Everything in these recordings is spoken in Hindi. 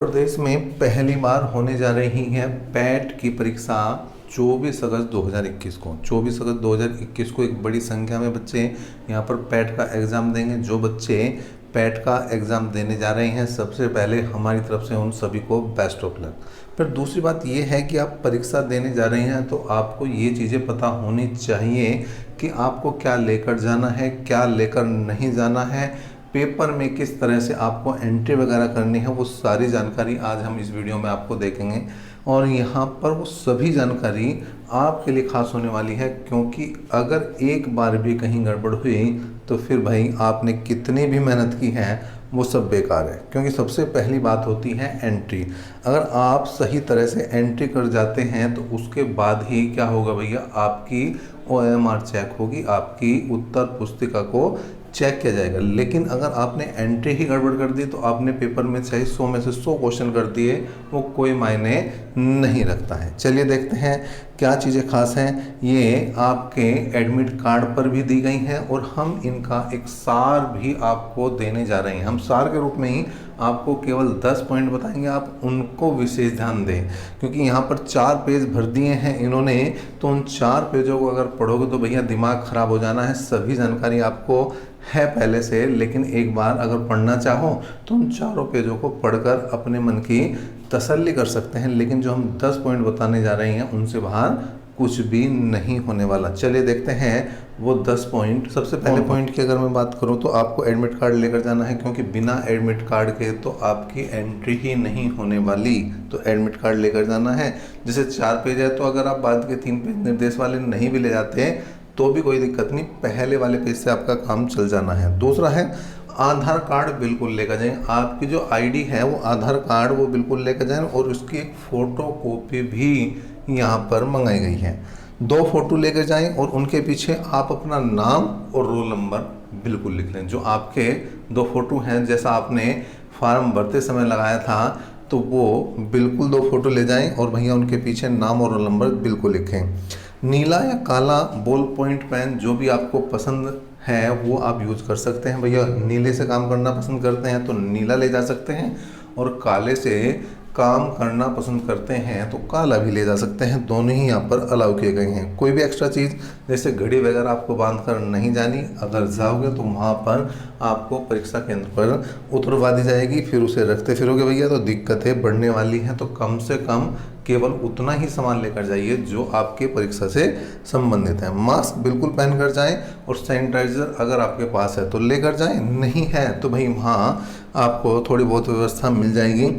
प्रदेश में पहली बार होने जा रही है पैट की परीक्षा 24 अगस्त 2021 को। 24 अगस्त 2021 को एक बड़ी संख्या में बच्चे यहाँ पर पैट का एग्ज़ाम देंगे। जो बच्चे पैट का एग्ज़ाम देने जा रहे हैं, सबसे पहले हमारी तरफ से उन सभी को बेस्ट ऑफ लक। फिर दूसरी बात ये है कि आप परीक्षा देने जा रहे हैं तो आपको ये चीज़ें पता होनी चाहिए कि आपको क्या लेकर जाना है, क्या लेकर नहीं जाना है, पेपर में किस तरह से आपको एंट्री वगैरह करनी है। वो सारी जानकारी आज हम इस वीडियो में आपको देखेंगे और यहाँ पर वो सभी जानकारी आपके लिए खास होने वाली है, क्योंकि अगर एक बार भी कहीं गड़बड़ हुई तो फिर भाई आपने कितनी भी मेहनत की है वो सब बेकार है। क्योंकि सबसे पहली बात होती है एंट्री। अगर आप सही तरह से एंट्री कर जाते हैं तो उसके बाद ही क्या होगा भैया, आपकी OMR चेक होगी, आपकी उत्तर पुस्तिका को चेक किया जाएगा। लेकिन अगर आपने एंट्री ही गड़बड़ कर दी तो आपने पेपर में चाहे 100 में से 100 क्वेश्चन कर दिए, वो कोई मायने नहीं रखता है। चलिए देखते हैं क्या चीज़ें खास हैं। ये आपके एडमिट कार्ड पर भी दी गई हैं और हम इनका एक सार भी आपको देने जा रहे हैं। हम सार के रूप में ही आपको केवल 10 पॉइंट बताएंगे, आप उनको विशेष ध्यान दें, क्योंकि यहाँ पर 4 पेज भर दिए हैं इन्होंने। तो उन 4 पेजों को अगर पढ़ोगे तो भैया दिमाग खराब हो जाना है। सभी जानकारी आपको है पहले से, लेकिन एक बार अगर पढ़ना चाहो तो उन 4 पेजों को पढ़कर अपने मन की तसल्ली कर सकते हैं। लेकिन जो हम 10 पॉइंट बताने जा रहे हैं उनसे बाहर कुछ भी नहीं होने वाला। चलिए देखते हैं वो 10 पॉइंट। सबसे पहले पॉइंट की अगर मैं बात करूं तो आपको एडमिट कार्ड लेकर जाना है, क्योंकि बिना एडमिट कार्ड के तो आपकी एंट्री ही नहीं होने वाली। तो एडमिट कार्ड लेकर जाना है। जैसे 4 पेज है तो अगर आप बाद के 3 पेज निर्देश वाले नहीं भी ले जाते तो भी कोई दिक्कत नहीं, पहले वाले पेज से आपका काम चल जाना है। दूसरा है आधार कार्ड बिल्कुल लेकर जाएं। आपकी जो आईडी है वो आधार कार्ड वो बिल्कुल लेकर जाएं और उसकी एक फ़ोटो कॉपी भी यहाँ पर मंगाई गई है। 2 फोटो लेकर जाएं और उनके पीछे आप अपना नाम और रोल नंबर बिल्कुल लिख लें। जो आपके 2 फोटो हैं, जैसा आपने फॉर्म भरते समय लगाया था, तो वो बिल्कुल 2 फोटो ले जाएं और भैया उनके पीछे नाम और रोल नंबर बिल्कुल लिखें। नीला या काला बॉल पॉइंट पेन जो भी आपको पसंद है वो आप यूज़ कर सकते हैं। भैया नीले से काम करना पसंद करते हैं तो नीला ले जा सकते हैं, और काले से काम करना पसंद करते हैं तो काला भी ले जा सकते हैं। दोनों ही यहाँ पर अलाउ किए गए हैं। कोई भी एक्स्ट्रा चीज़ जैसे घड़ी वगैरह आपको बांध कर नहीं जानी। अगर जाओगे तो वहाँ पर आपको परीक्षा केंद्र पर उतरवा दी जाएगी, फिर उसे रखते फिरोगे भैया तो दिक्कतें बढ़ने वाली हैं। तो कम से कम केवल उतना ही सामान लेकर जाइए जो आपके परीक्षा से संबंधित है। मास्क बिल्कुल पहन कर जाएं और सैनिटाइजर अगर आपके पास है तो लेकर जाएं, नहीं है तो भाई वहाँ आपको थोड़ी बहुत व्यवस्था मिल जाएगी।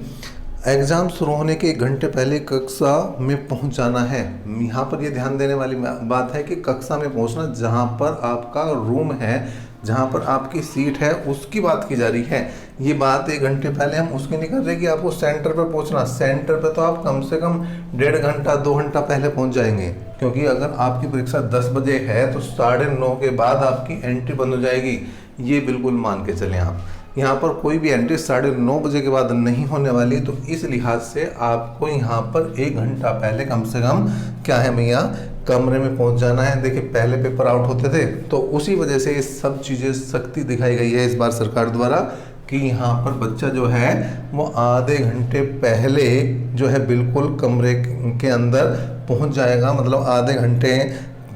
एग्ज़ाम शुरू होने के 1 घंटे पहले कक्षा में पहुंच जाना है। यहाँ पर ये ध्यान देने वाली बात है कि कक्षा में पहुंचना, जहाँ पर आपका रूम है, जहाँ पर आपकी सीट है, उसकी बात की जा रही है। ये बात 1 घंटे पहले हम उसकी नहीं कर रहे कि आपको सेंटर पर पहुंचना। सेंटर पर तो आप कम से कम 1.5 घंटा 2 घंटा पहले पहुंच जाएंगे, क्योंकि अगर आपकी परीक्षा 10 बजे है तो 9:30 के बाद आपकी एंट्री बंद हो जाएगी। ये बिल्कुल मान के चलें आप। यहाँ पर कोई भी एंट्री 9:30 बजे के बाद नहीं होने वाली। तो इस लिहाज से आपको यहाँ पर 1 घंटा पहले कम से कम क्या है भैया, कमरे में पहुँच जाना है। देखिए पहले पेपर आउट होते थे तो उसी वजह से ये सब चीज़ें सख्ती दिखाई गई है इस बार सरकार द्वारा, कि यहाँ पर बच्चा जो है वो आधे घंटे पहले जो है बिल्कुल कमरे के अंदर पहुँच जाएगा। मतलब आधे घंटे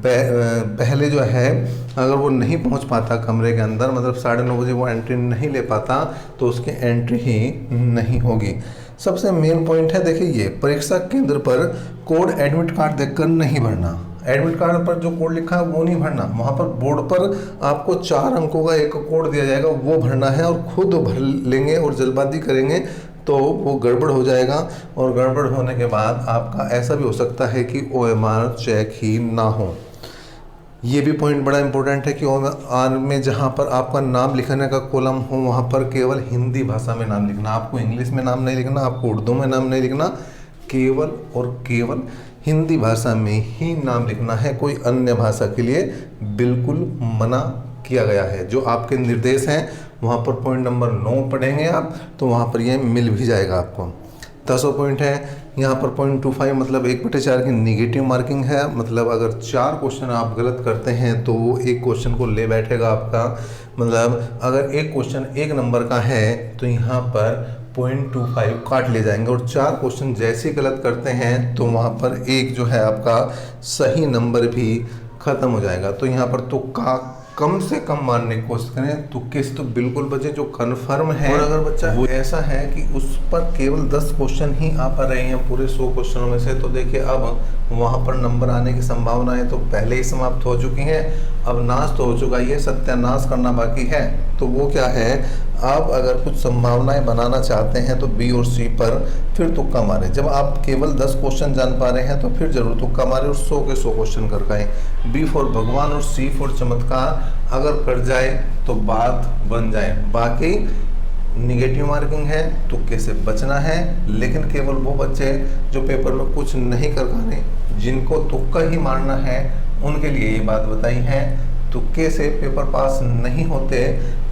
पहले जो है अगर वो नहीं पहुंच पाता कमरे के अंदर, मतलब 9:30 बजे वो एंट्री नहीं ले पाता, तो उसकी एंट्री ही नहीं होगी। सबसे मेन पॉइंट है, देखिए ये परीक्षा केंद्र पर कोड एडमिट कार्ड देखकर नहीं भरना। एडमिट कार्ड पर जो कोड लिखा है वो नहीं भरना। वहाँ पर बोर्ड पर आपको 4 अंकों का एक कोड दिया जाएगा, वो भरना है। और खुद भर लेंगे और जल्दबाजी करेंगे तो वो गड़बड़ हो जाएगा, और गड़बड़ होने के बाद आपका ऐसा भी हो सकता है कि OMR चेक ही ना हो। ये भी पॉइंट बड़ा इंपॉर्टेंट है कि OMR में जहाँ पर आपका नाम लिखने का कॉलम हो वहाँ पर केवल हिंदी भाषा में नाम लिखना। आपको इंग्लिश में नाम नहीं लिखना, आपको उर्दू में नाम नहीं लिखना, केवल और केवल हिंदी भाषा में ही नाम लिखना है। कोई अन्य भाषा के लिए बिल्कुल मना किया गया है। जो आपके निर्देश हैं वहाँ पर पॉइंट नंबर 9 पढ़ेंगे आप तो वहाँ पर ये मिल भी जाएगा आपको। 10 पॉइंट है। यहाँ पर 0.25 मतलब 1/4 की निगेटिव मार्किंग है। मतलब अगर 4 क्वेश्चन आप गलत करते हैं तो वो 1 क्वेश्चन को ले बैठेगा आपका। मतलब अगर एक क्वेश्चन 1 नंबर का है तो यहाँ पर 0.25 काट ले जाएंगे और 4 क्वेश्चन जैसे ही गलत करते हैं तो वहाँ पर एक जो है आपका सही नंबर भी खत्म हो जाएगा। तो यहाँ पर तुक्का कम से कम मारने की कोशिश करें, तुक्के से तो बिल्कुल बचे जो कन्फर्म है। और अगर बच्चा वो ऐसा है कि उस पर केवल 10 क्वेश्चन ही आ पा रहे हैं पूरे 100 क्वेश्चनों में से, तो देखिए अब वहाँ पर नंबर आने की संभावनाएं तो पहले ही समाप्त हो चुकी हैं। अब नाश तो हो चुका, ये सत्यानाश करना बाकी है। तो वो क्या है, आप अगर कुछ संभावनाएं बनाना चाहते हैं तो बी और सी पर फिर तुक्का मारें। जब आप केवल 10 क्वेश्चन जान पा रहे हैं तो फिर जरूर तुक्का मारें और 100 के 100 क्वेश्चन कर पाएँ। बी फॉर भगवान और सी फॉर चमत्कार अगर कर जाए तो बात बन जाए। बाकी निगेटिव मार्किंग है, तुक्के से बचना है। लेकिन केवल वो बच्चे जो पेपर में कुछ नहीं कर पा रहे, जिनको तुक्का ही मारना है, उनके लिए ये बात बताई है। तुक्के से पेपर पास नहीं होते,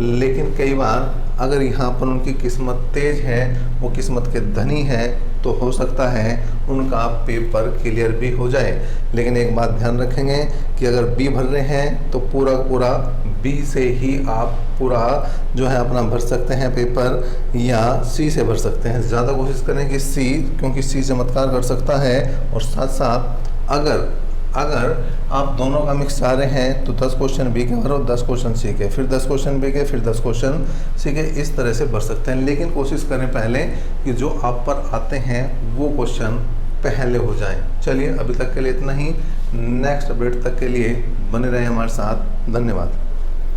लेकिन कई बार अगर यहाँ पर उनकी किस्मत तेज है, वो किस्मत के धनी है, तो हो सकता है उनका पेपर क्लियर भी हो जाए। लेकिन एक बात ध्यान रखेंगे कि अगर बी भर रहे हैं तो पूरा बी से ही आप पूरा जो है अपना भर सकते हैं पेपर, या सी से भर सकते हैं। ज़्यादा कोशिश करें कि सी, क्योंकि सी चमत्कार कर सकता है। और साथ साथ अगर आप दोनों का मिक्स चाह रहे हैं तो 10 क्वेश्चन बी के भरो, 10 क्वेश्चन सी के, फिर 10 क्वेश्चन बी के, फिर 10 क्वेश्चन सी के, इस तरह से भर सकते हैं। लेकिन कोशिश करें पहले कि जो आप पर आते हैं वो क्वेश्चन पहले हो जाएं। चलिए अभी तक के लिए इतना ही। नेक्स्ट अपडेट तक के लिए बने रहें हमारे साथ। धन्यवाद।